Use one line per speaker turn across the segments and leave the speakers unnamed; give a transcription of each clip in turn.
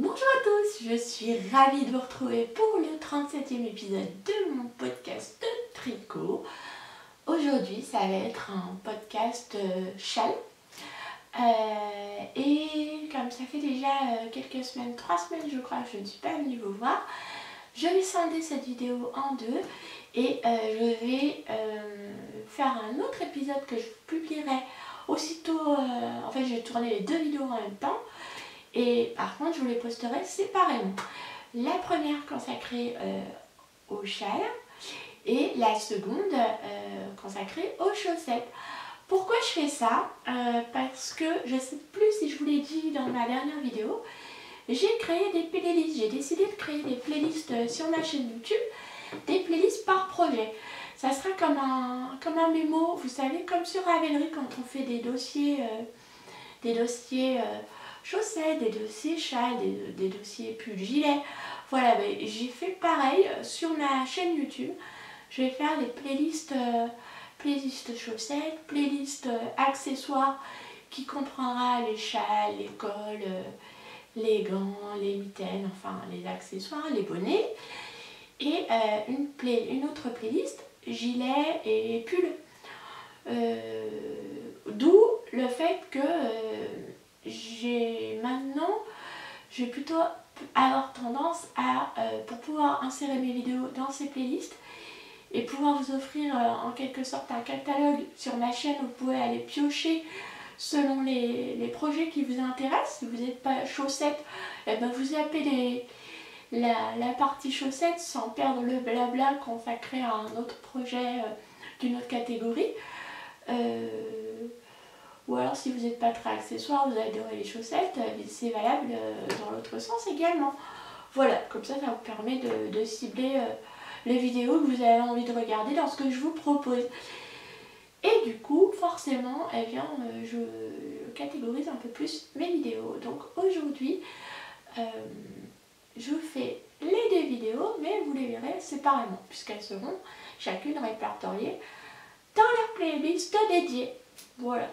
Bonjour à tous, je suis ravie de vous retrouver pour le 37e épisode de mon podcast de tricot. Aujourd'hui, ça va être un podcast châle. Et comme ça fait déjà quelques semaines, 3 semaines je crois, je ne suis pas venue vous voir, je vais scinder cette vidéo en deux et je vais faire un autre épisode que je publierai aussitôt. En fait, je vais tourner les deux vidéos en même temps. Et par contre, je vous les posterai séparément. La première consacrée aux châles et la seconde consacrée aux chaussettes. Pourquoi je fais ça? Parce que je ne sais plus si je vous l'ai dit dans ma dernière vidéo, j'ai créé des playlists. J'ai décidé de créer des playlists sur ma chaîne YouTube, des playlists par projet. Ça sera comme un mémo, vous savez, comme sur Ravelry quand on fait des dossiers chaussettes, des dossiers châles, des dossiers pulls, gilets. Voilà, j'ai fait pareil sur ma chaîne YouTube. Je vais faire des playlists chaussettes, playlists accessoires qui comprendra les châles, les cols, les gants, les mitaines, enfin les accessoires, les bonnets. Et une autre playlist gilets et pulls. D'où le fait que je vais plutôt avoir tendance à, pour pouvoir insérer mes vidéos dans ces playlists et pouvoir vous offrir en quelque sorte un catalogue sur ma chaîne où vous pouvez aller piocher selon les projets qui vous intéressent. Si vous n'êtes pas chaussettes, eh ben vous zappez la partie chaussettes sans perdre le blabla consacré à un autre projet d'une autre catégorie. Ou alors si vous n'êtes pas très accessoire, vous adorez les chaussettes, c'est valable dans l'autre sens également. Voilà, comme ça vous permet de cibler les vidéos que vous avez envie de regarder dans ce que je vous propose. Et du coup, forcément, eh bien, je catégorise un peu plus mes vidéos. Donc aujourd'hui, je fais les deux vidéos, mais vous les verrez séparément, puisqu'elles seront chacune répertoriées dans leur playlist dédiée. Voilà.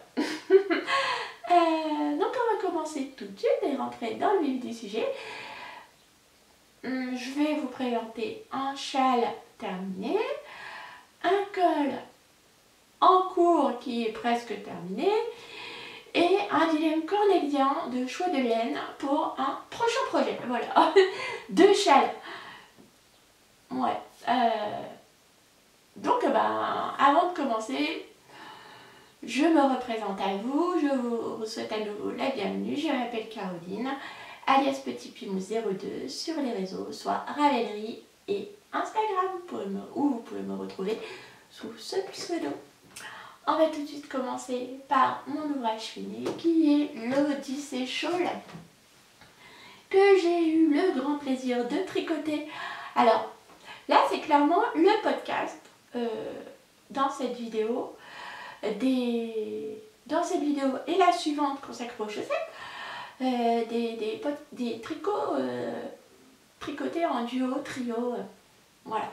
Donc on va commencer tout de suite et rentrer dans le vif du sujet. Je vais vous présenter un châle terminé, un col en cours qui est presque terminé et un dilemme cornélien de choix de laine pour un prochain projet. Voilà, deux châles. Ouais. Donc avant de commencer, je me représente à vous, je vous souhaite à nouveau la bienvenue. Je m'appelle Caroline, alias Petit Pimou 02 sur les réseaux, soit Ravelry et Instagram, où vous pouvez me retrouver sous ce pseudo. On va tout de suite commencer par mon ouvrage fini qui est l'Odyssée Shawl, que j'ai eu le grand plaisir de tricoter. Alors là c'est clairement le podcast dans cette vidéo. Dans cette vidéo et la suivante consacrée aux chaussettes, des tricots tricotés en duo, trio, voilà.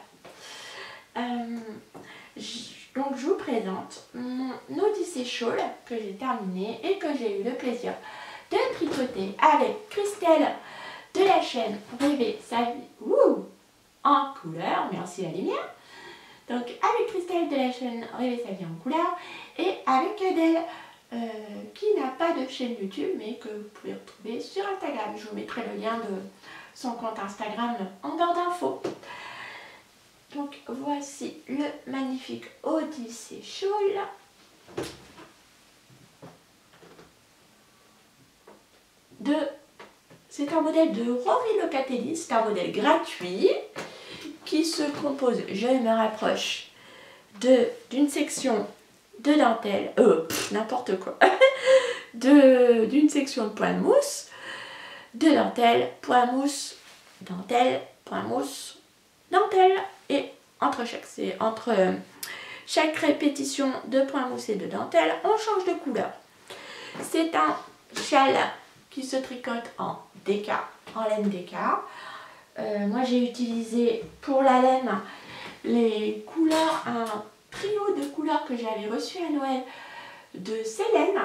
Donc je vous présente mon Odyssée Shawl que j'ai terminé et que j'ai eu le plaisir de tricoter avec Christelle de la chaîne Rêver sa vie en couleur, merci la lumière. Donc avec Christelle de la chaîne Rêver sa vie en couleur et avec Adèle qui n'a pas de chaîne YouTube mais que vous pouvez retrouver sur Instagram. Je vous mettrai le lien de son compte Instagram en barre d'infos. Donc voici le magnifique Odyssée Shawl. C'est un modèle de Rory Locatelli, c'est un modèle gratuit qui se compose, je me rapproche, d'une section de dentelle, n'importe quoi, d'une section de point de mousse, de dentelle, point mousse, dentelle, point mousse, dentelle, et entre chaque répétition de point mousse et de dentelle, on change de couleur. C'est un châle qui se tricote en DK, en laine DK. Moi j'ai utilisé pour la laine les couleurs, un trio de couleurs que j'avais reçu à Noël de Célène.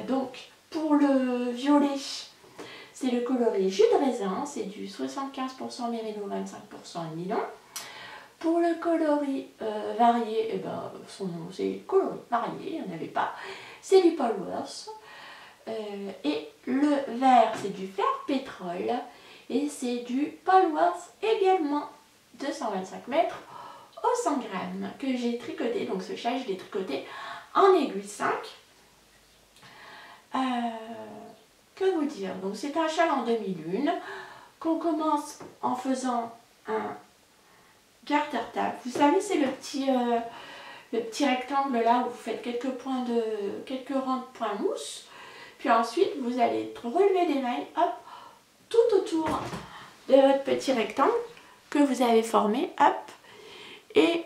Donc pour le violet, C'est le coloris jus de raisin, c'est du 75% mérino, 25% nylon. Pour le coloris varié, eh ben, son nom c'est coloris varié, il n'y en avait pas, c'est du Polworth. Et le vert c'est du vert pétrole et c'est du Polworth également, 225 mètres au 100 grammes que j'ai tricoté. Donc ce châle je l'ai tricoté en aiguille 5. Que vous dire, donc c'est un châle en demi-lune qu'on commence en faisant un garter table. Vous savez, c'est le petit rectangle là où vous faites quelques rangs de points mousse. Puis ensuite, vous allez relever des mailles, hop, tout autour de votre petit rectangle que vous avez formé, hop. Et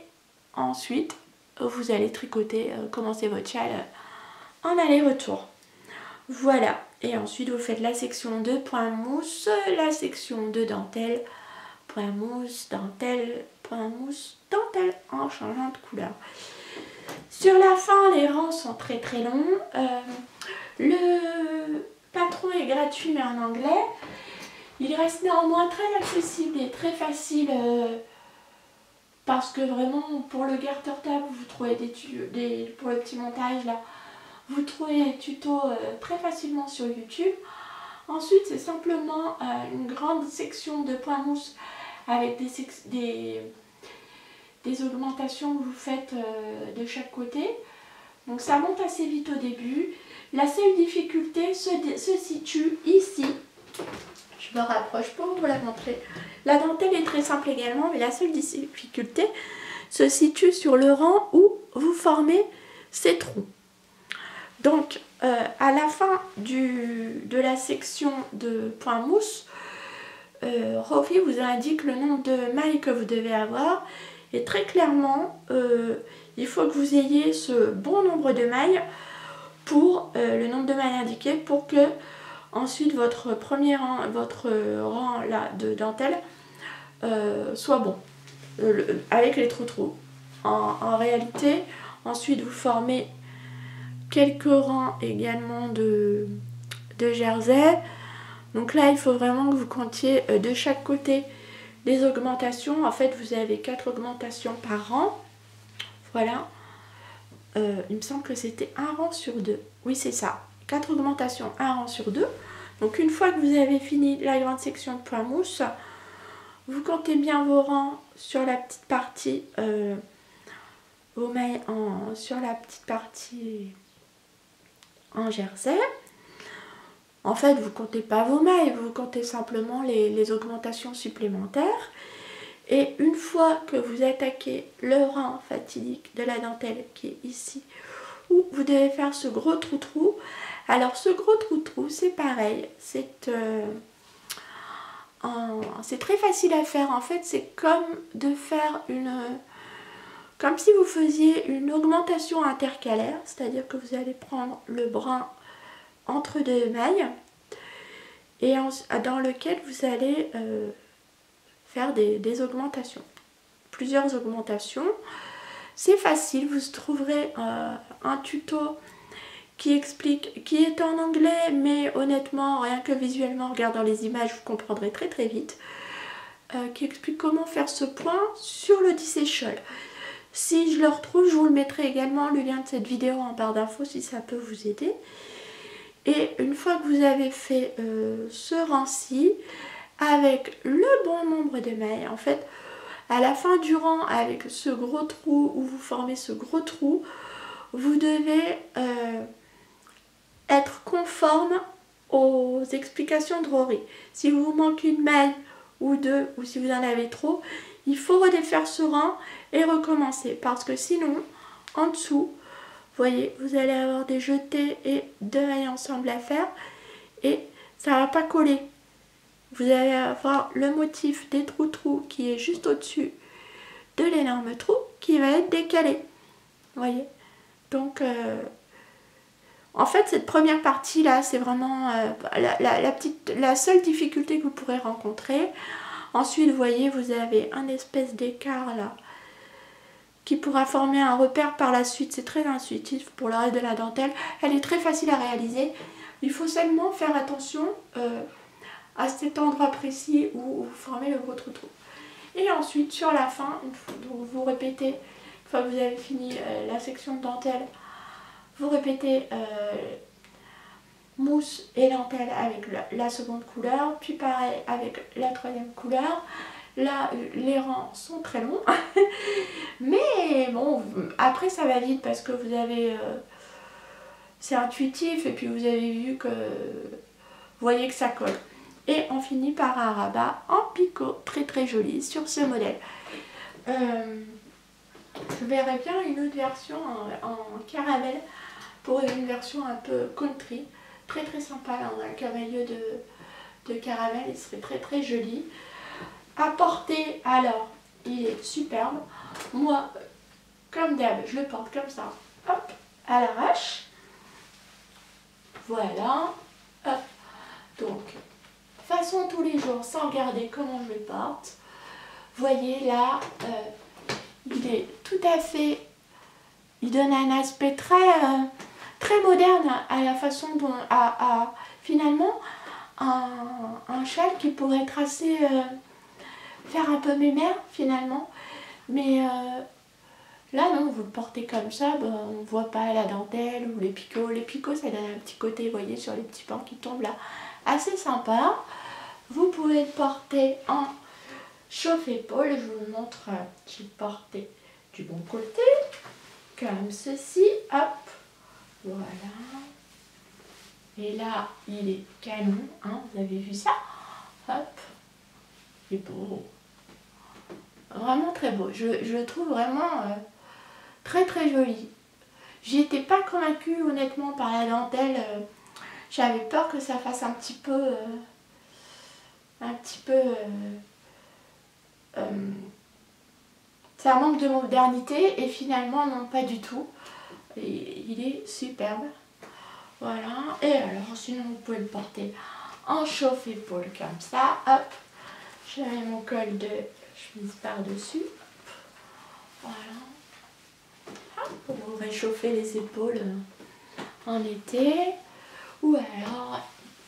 ensuite, vous allez tricoter, commencer votre châle en aller-retour. Voilà. Et ensuite, vous faites la section de point mousse, la section de dentelle, point mousse, dentelle, point mousse, dentelle, en changeant de couleur. Sur la fin, les rangs sont très très longs. Le patron est gratuit mais en anglais. Il reste néanmoins très accessible et très facile parce que vraiment pour le garter table, vous trouvez pour le petit montage là, vous trouvez des tutos très facilement sur YouTube. Ensuite, c'est simplement une grande section de points mousse avec des augmentations que vous faites de chaque côté. Donc ça monte assez vite au début. La seule difficulté se situe ici. Je me rapproche pour vous la montrer. La dentelle est très simple également, mais la seule difficulté se situe sur le rang où vous formez ces trous. Donc à la fin de la section de point mousse, Rofi vous indique le nombre de mailles que vous devez avoir. Et très clairement, il faut que vous ayez ce bon nombre de mailles pour le nombre de mailles indiqué pour que ensuite votre premier rang, là, de dentelle soit bon avec les trous. En réalité, ensuite vous formez quelques rangs également de jersey. Donc là, il faut vraiment que vous comptiez de chaque côté les augmentations. En fait, vous avez 4 augmentations par rang. Voilà. Il me semble que c'était un rang sur 2. Oui, c'est ça. 4 augmentations, un rang sur 2. Donc une fois que vous avez fini la grande section de point mousse, vous comptez bien vos rangs sur la petite partie, vos mailles sur la petite partie en jersey. En fait, vous ne comptez pas vos mailles, vous comptez simplement les augmentations supplémentaires. Et une fois que vous attaquez le rang fatidique de la dentelle qui est ici, où vous devez faire ce gros trou-trou. Alors ce gros trou-trou, c'est pareil, c'est très facile à faire. En fait, c'est comme de faire comme si vous faisiez une augmentation intercalaire, c'est-à-dire que vous allez prendre le brun entre deux mailles et dans lequel vous allez faire des augmentations, plusieurs augmentations. C'est facile, vous trouverez un tuto qui explique, qui est en anglais, mais honnêtement, rien que visuellement, en regardant les images, vous comprendrez très très vite, qui explique comment faire ce point sur le Dissé-Shawl. Si je le retrouve, je vous le mettrai également le lien de cette vidéo en barre d'infos si ça peut vous aider. Et une fois que vous avez fait ce rang-ci, avec le bon nombre de mailles, en fait, à la fin du rang, avec ce gros trou, où vous formez ce gros trou, vous devez être conforme aux explications de Rory. Si vous manquez une maille ou deux, ou si vous en avez trop, il faut redéfaire ce rang et recommencer. Parce que sinon, en dessous, vous voyez, vous allez avoir des jetés et deux mailles ensemble à faire. Et ça ne va pas coller. Vous allez avoir le motif des trous-trous qui est juste au-dessus de l'énorme trou qui va être décalé. Vous voyez? Donc, en fait, cette première partie-là, c'est vraiment la seule difficulté que vous pourrez rencontrer. Ensuite, vous voyez, vous avez un espèce d'écart là qui pourra former un repère par la suite. C'est très intuitif pour le reste de la dentelle. Elle est très facile à réaliser. Il faut seulement faire attention à cet endroit précis où vous formez le gros trou. Et ensuite sur la fin, vous répétez, une fois que vous avez fini la section de dentelle, vous répétez mousse et dentelle avec la seconde couleur, puis pareil avec la troisième couleur. Là, les rangs sont très longs, mais bon, après ça va vite parce que vous avez... c'est intuitif et puis vous avez vu que... Vous voyez que ça colle. Et on finit par un rabat en picot, très très joli sur ce modèle. Je verrais bien une autre version en caramel pour une version un peu country. Très très sympa, là on a un cavalier de caramel, il serait très très joli. À porter, alors, il est superbe. Moi, comme d'hab, je le porte comme ça, hop, à l'arrache. Voilà, hop. Donc, façon tous les jours, sans regarder comment je le porte. Vous voyez là, il est tout à fait... Il donne un aspect très moderne à la façon dont... finalement, un cheval qui pourrait être assez... faire un peu mémère finalement, mais là non, vous le portez comme ça, on ne voit pas la dentelle ou les picots. Les picots ça donne un petit côté, vous voyez, sur les petits pans qui tombent là, assez sympa. Vous pouvez le porter en chauffe-épaule, je vous montre, je vais le porter du bon côté, comme ceci, hop, voilà. Et là, il est canon, hein, vous avez vu ça, hop, il est beau. Vraiment très beau, je le trouve vraiment très très joli. J'y étais pas convaincue honnêtement par la dentelle, j'avais peur que ça fasse un petit peu ça manque de modernité et finalement non, pas du tout. Et il est superbe, voilà. Et alors sinon vous pouvez le porter en chauffe-épaule comme ça, hop, je mets mon col de chemise par dessus, voilà. Pour vous réchauffer les épaules en été, ou alors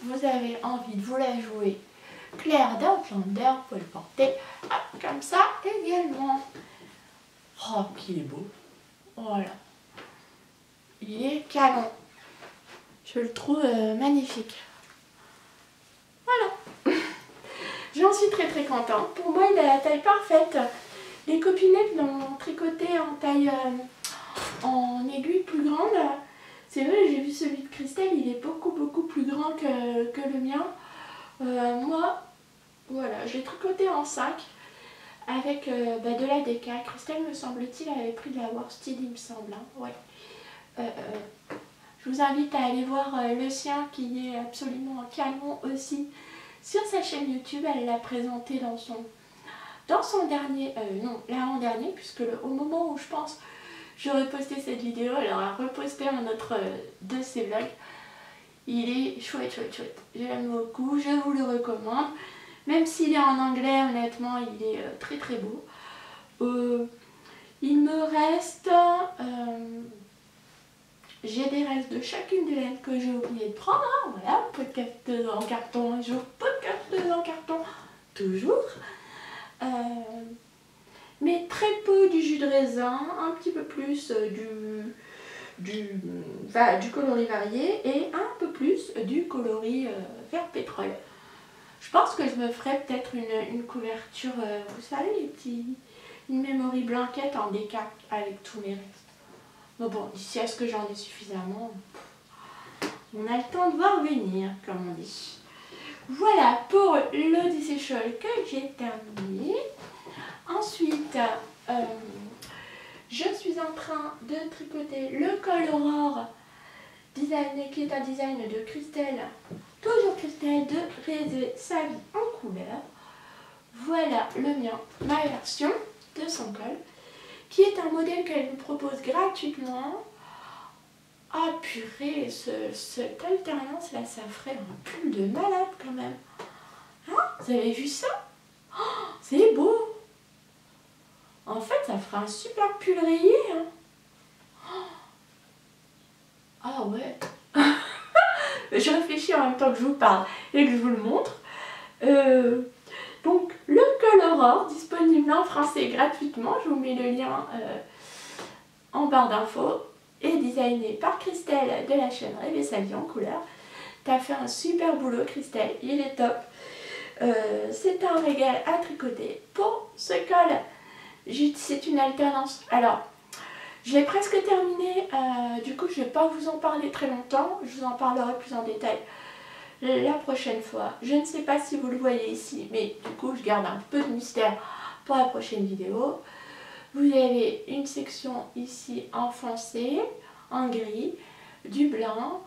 vous avez envie de vous la jouer clair d'Outlander, vous pouvez le porter hop, comme ça également. Oh qu'il est beau, voilà, il est canon, je le trouve magnifique, voilà. J'en suis très très contente, pour moi il a la taille parfaite. Les copinettes l'ont tricoté en taille en aiguille plus grande. C'est vrai, j'ai vu celui de Christelle, il est beaucoup plus grand que le mien. Moi, voilà, je l'ai tricoté en 5 avec de la déca. Christelle, me semble-t-il, avait pris de la worsted, il me semble. Hein. Ouais. Je vous invite à aller voir le sien qui est absolument canon aussi sur sa chaîne YouTube. Elle l'a présenté dans son dernier, non, l'avant-dernier, puisque au moment où je pense j'aurais posté cette vidéo, elle aura reposté un autre de ses vlogs. Il est chouette. J'aime beaucoup, je vous le recommande. Même s'il est en anglais, honnêtement, il est très très beau. Il me reste... j'ai des restes de chacune des laines que j'ai oublié de prendre. Hein, voilà, podcast en carton un jour, podcast en carton toujours. Mais très peu du jus de raisin, un petit peu plus du coloris varié et un peu plus du coloris vert pétrole. Je pense que je me ferai peut-être une couverture, vous savez, une memory blanquette en déca avec tous mes restes. Mais bon, d'ici à ce que j'en ai suffisamment, on a le temps de voir venir, comme on dit. Voilà pour l'Odyssée Shawl que j'ai terminé. Ensuite, je suis en train de tricoter le col Aurore designé, qui est un design de Christelle, toujours Christelle, de Rêver sa vie en couleur. Voilà le mien, ma version de son col, qui est un modèle qu'elle vous propose gratuitement. Ah purée, cette alternance là, ça ferait un pull de malade quand même. Hein, vous avez vu ça? Oh, c'est beau. En fait, ça ferait un super pull rayé. Hein. Ah ouais. Je réfléchis en même temps que je vous parle et que je vous le montre. Donc le Coloror, disponible en français gratuitement, je vous mets le lien en barre d'infos, est designé par Christelle de la chaîne Rêver sa vie en couleur. T'as fait un super boulot Christelle, il est top. C'est un régal à tricoter. Pour ce col, c'est une alternance. Alors, je l'ai presque terminé, du coup je ne vais pas vous en parler très longtemps, je vous en parlerai plus en détail la prochaine fois. Je ne sais pas si vous le voyez ici, mais du coup je garde un peu de mystère pour la prochaine vidéo. Vous avez une section ici en foncé, en gris, du blanc,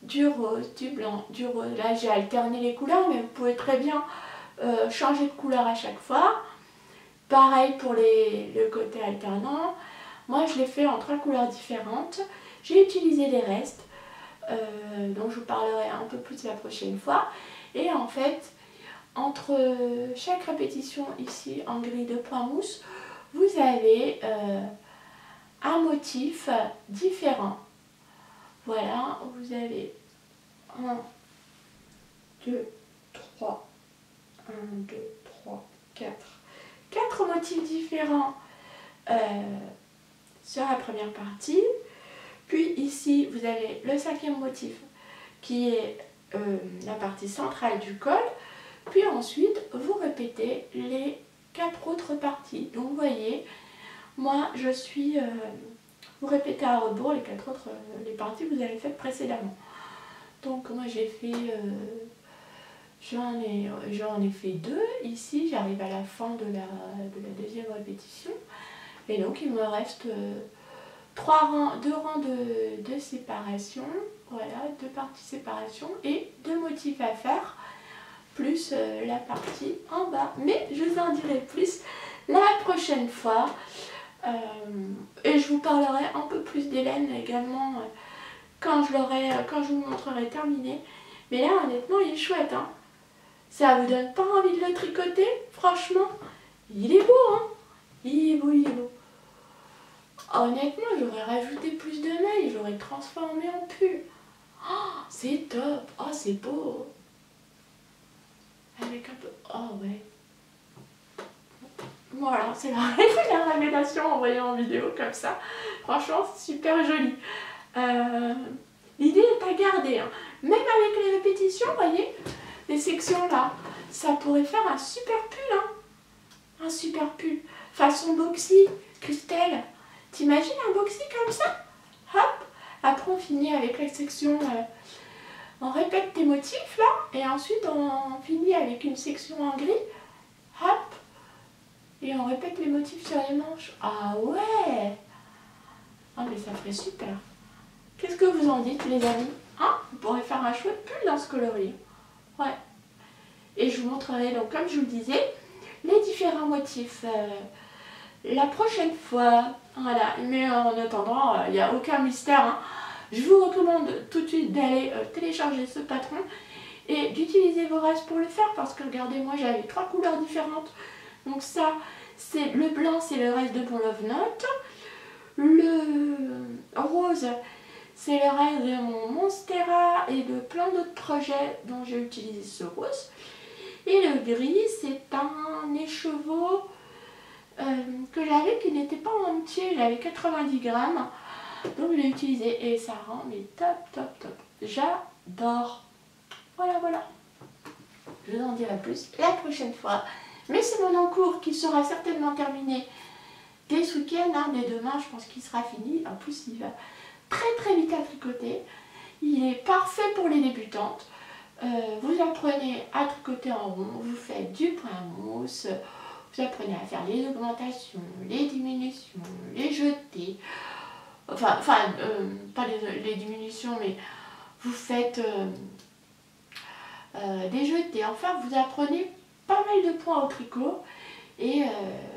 du rose, du blanc, du rose. Là j'ai alterné les couleurs, mais vous pouvez très bien changer de couleur à chaque fois. Pareil pour le côté alternant. Moi je l'ai fait en 3 couleurs différentes. J'ai utilisé les restes, dont je vous parlerai un peu plus la prochaine fois. Et en fait, entre chaque répétition ici en gris de point mousse, vous avez un motif différent. Voilà, vous avez 1, 2, 3, 1, 2, 3, 4. 4 motifs différents sur la première partie. Puis ici, vous avez le 5e motif qui est la partie centrale du col. Puis ensuite, vous répétez les 4 autres parties. Donc vous voyez, moi je suis... vous répétez à rebours les 4 autres les parties que vous avez faites précédemment. Donc moi j'ai fait... j'en ai fait 2. Ici, j'arrive à la fin de la 2e répétition. Et donc il me reste 2 rangs de séparation. Voilà, 2 parties séparation et 2 motifs à faire. Plus la partie en bas. Mais je vous en dirai plus la prochaine fois. Et je vous parlerai un peu plus d'Hélène également quand je vous montrerai terminé. Mais là, honnêtement, il est chouette. Hein. Ça vous donne pas envie de le tricoter? Franchement, il est beau. Hein. Il est beau, il est beau. Honnêtement, j'aurais rajouté plus de mailles. J'aurais transformé en pull. Oh, c'est top. Oh, c'est beau. Avec un peu... Oh, ouais. Voilà, c'est la révélation en voyant en vidéo comme ça. Franchement, c'est super joli. L'idée est à garder. Hein. Même avec les répétitions, vous voyez, les sections là, ça pourrait faire un super pull. Hein. Un super pull. Façon boxy, Christelle. T'imagines un boxy comme ça? Hop. Après, on finit avec la section... on répète tes motifs là. Et ensuite, on finit avec une section en gris. Hop. Et on répète les motifs sur les manches. Ah ouais! Ah mais ça ferait super. Qu'est-ce que vous en dites les amis? Hein? Vous pourrez faire un chouette pull dans ce coloris. Ouais. Et je vous montrerai donc comme je vous le disais, les différents motifs la prochaine fois. Voilà. Mais en attendant, il n'y a aucun mystère. Hein. Je vous recommande tout de suite d'aller télécharger ce patron et d'utiliser vos restes pour le faire. Parce que regardez, moi j'avais 3 couleurs différentes. Donc ça, c'est le blanc, c'est le reste de mon Love Note. Le rose, c'est le reste de mon Monstera et de plein d'autres projets dont j'ai utilisé ce rose. Et le gris, c'est un écheveau que j'avais qui n'était pas entier, j'avais 90 grammes. Donc je l'ai utilisé et ça rend mais top, top, top. J'adore. Voilà, voilà. Je vous en dirai plus la prochaine fois. Mais c'est mon encours qui sera certainement terminé dès ce week-end, hein, dès demain, je pense qu'il sera fini. En plus, il va très très vite à tricoter. Il est parfait pour les débutantes. Vous apprenez à tricoter en rond, vous faites du point mousse, vous apprenez à faire les augmentations, les diminutions, les jetés. Enfin pas les diminutions, mais vous faites des jetés. Enfin, vous apprenez pas mal de points au tricot et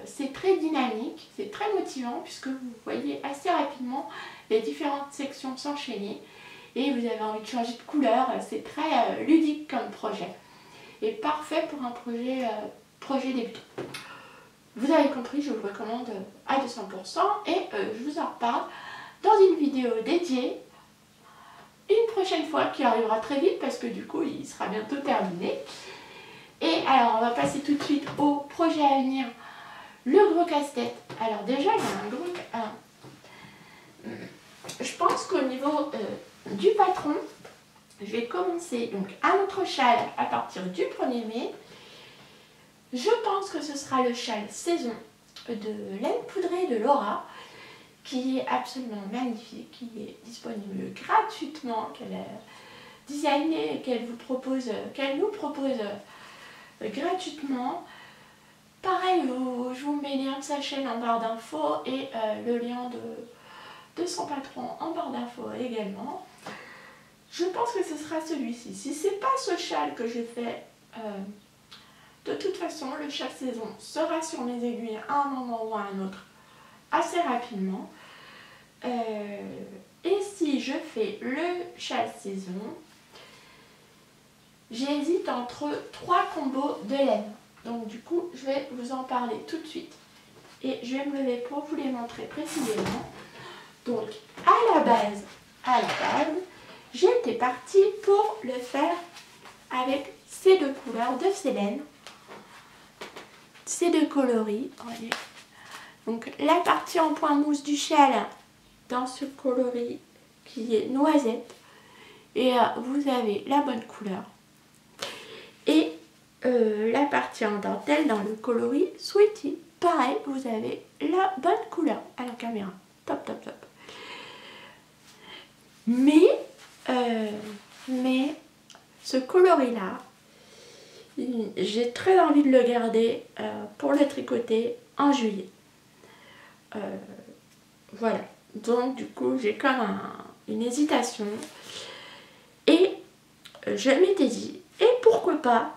c'est très dynamique, c'est très motivant puisque vous voyez assez rapidement les différentes sections s'enchaîner et vous avez envie de changer de couleur. C'est très ludique comme projet et parfait pour un projet débutant. Vous avez compris, je vous le recommande à 200% et je vous en reparle dans une vidéo dédiée une prochaine fois qui arrivera très vite parce que du coup il sera bientôt terminé. Et alors on va passer tout de suite au projet à venir, le gros casse-tête. Alors déjà il y a un gros... je pense qu'au niveau du patron, je vais commencer donc un autre châle à partir du 1er mai. Je pense que ce sera le châle saison de laine poudrée de Laura, qui est absolument magnifique, qui est disponible gratuitement, qu'elle a designé, qu'elle nous propose gratuitement. Pareil, je vous mets le lien de sa chaîne en barre d'infos et le lien de son patron en barre d'infos également. Je pense que ce sera celui-ci. Si c'est pas ce châle que j'ai fait, de toute façon le châle saison sera sur mes aiguilles à un moment ou à un autre assez rapidement. Et si je fais le châle saison, j'hésite entre 3 combos de laine. Donc du coup je vais vous en parler tout de suite. Et je vais me lever pour vous les montrer précisément. Donc à la base, j'étais partie pour le faire avec ces deux couleurs de ces laines, ces deux coloris. Regardez. Donc la partie en point mousse du châle dans ce coloris qui est noisette. Et vous avez la bonne couleur. Et la partie en dentelle dans le coloris Sweetie. Pareil, vous avez la bonne couleur à la caméra. Top, top, top. Mais ce coloris-là, j'ai très envie de le garder pour le tricoter en juillet. Voilà. Donc du coup, j'ai comme une hésitation. Et je m'étais dit, et pourquoi pas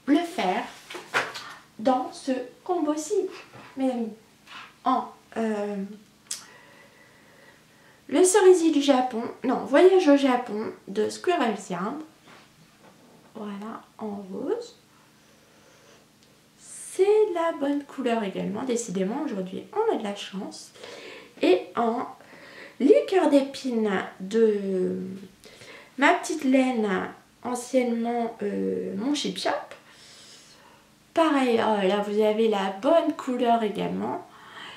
le faire dans ce combo-ci, mes amis, en le cerisier du Japon, non, voyage au Japon de Squirrel Yarn, voilà, en rose. C'est la bonne couleur également, décidément aujourd'hui on a de la chance. Et en liqueur d'épine de ma petite laine, anciennement mon Chip Chop. Pareil, oh, là vous avez la bonne couleur également.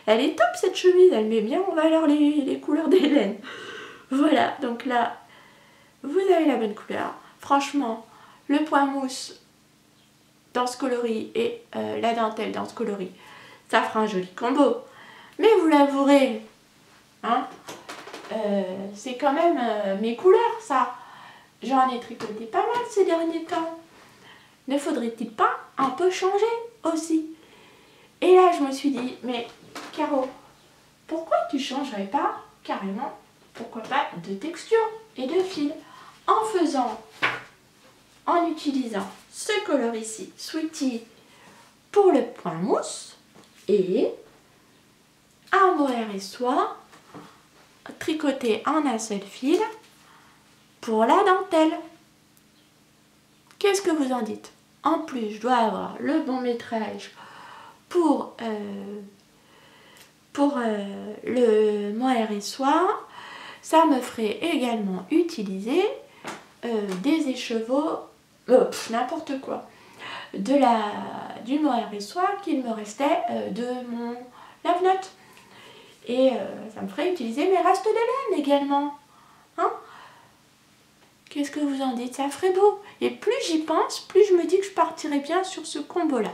Elle est top cette chemise, elle met bien en valeur les couleurs des laines. Voilà, donc là, vous avez la bonne couleur. Franchement, le point mousse dans ce coloris et la dentelle dans ce coloris, ça fera un joli combo. Mais vous l'avouerez, hein, c'est quand même mes couleurs, ça. J'en ai tricoté pas mal ces derniers temps. Ne faudrait-il pas un peu changer aussi? Et là, je me suis dit, mais Caro, pourquoi tu changerais pas carrément, pourquoi pas, de texture et de fil en utilisant ce coloris ici, Sweetie, pour le point mousse et un mohair et soie tricoté en un seul fil pour la dentelle. Qu'est-ce que vous en dites? En plus, je dois avoir le bon métrage pour le mohair et soie. Ça me ferait également utiliser des écheveaux, n'importe quoi, du mohair et soie qu'il me restait de mon lave-notes. Et ça me ferait utiliser mes restes de laine également. Hein? Qu'est-ce que vous en dites? Ça ferait beau. Et plus j'y pense, plus je me dis que je partirai bien sur ce combo-là.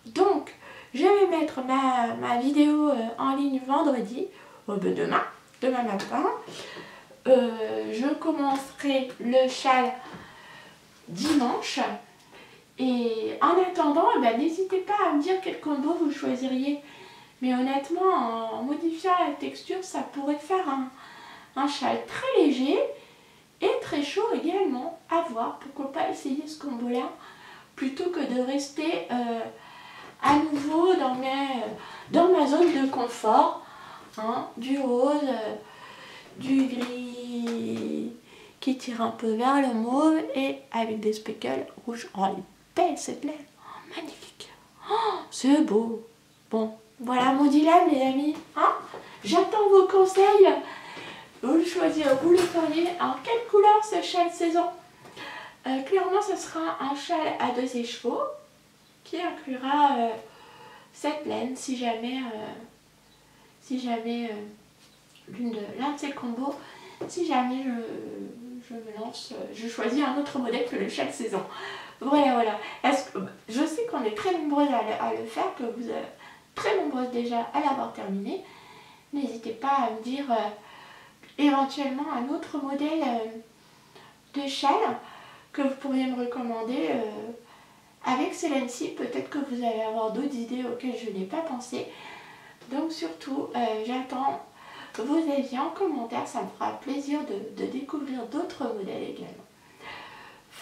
Donc, je vais mettre ma vidéo en ligne vendredi, demain matin. Je commencerai le châle dimanche. Et en attendant, n'hésitez pas à me dire quel combo vous choisiriez. Mais honnêtement, en modifiant la texture, ça pourrait faire un châle très léger et très chaud également. À voir, pourquoi pas essayer ce combo-là plutôt que de rester à nouveau dans ma zone de confort. Hein, du rose, du gris qui tire un peu vers le mauve et avec des speckles rouges. Oh, elle est belle cette laine, oh, magnifique, oh, c'est beau. Bon, voilà mon dilemme les amis, hein, j'attends vos conseils. Vous le choisirez, vous le feriez en quelle couleur ce châle saison? Clairement, ce sera un châle à 2 écheveaux qui inclura cette laine si jamais, l'un de ces combos, si jamais je me lance, je choisis un autre modèle que le châle saison. Voilà. Je sais qu'on est très nombreuses à le faire, que vous êtes très nombreuses déjà à l'avoir terminé. N'hésitez pas à me dire éventuellement un autre modèle de châle que vous pourriez me recommander avec ces laines-ci. Peut-être que vous allez avoir d'autres idées auxquelles je n'ai pas pensé. Donc surtout, j'attends vos avis en commentaire, ça me fera plaisir de découvrir d'autres modèles également.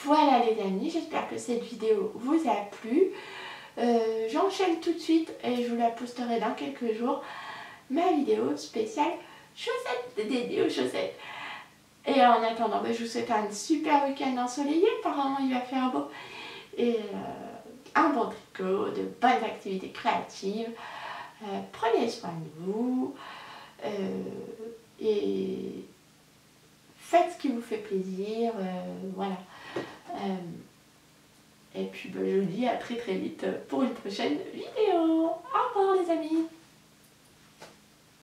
Voilà les amis, j'espère que cette vidéo vous a plu. J'enchaîne tout de suite et je vous la posterai dans quelques jours, ma vidéo spéciale chaussettes, dédiée aux chaussettes. Et en attendant, je vous souhaite un super week-end ensoleillé, apparemment il va faire beau. Et un bon tricot, de bonnes activités créatives. Prenez soin de vous et faites ce qui vous fait plaisir, voilà. Et puis je vous dis à très vite pour une prochaine vidéo. Au revoir les amis.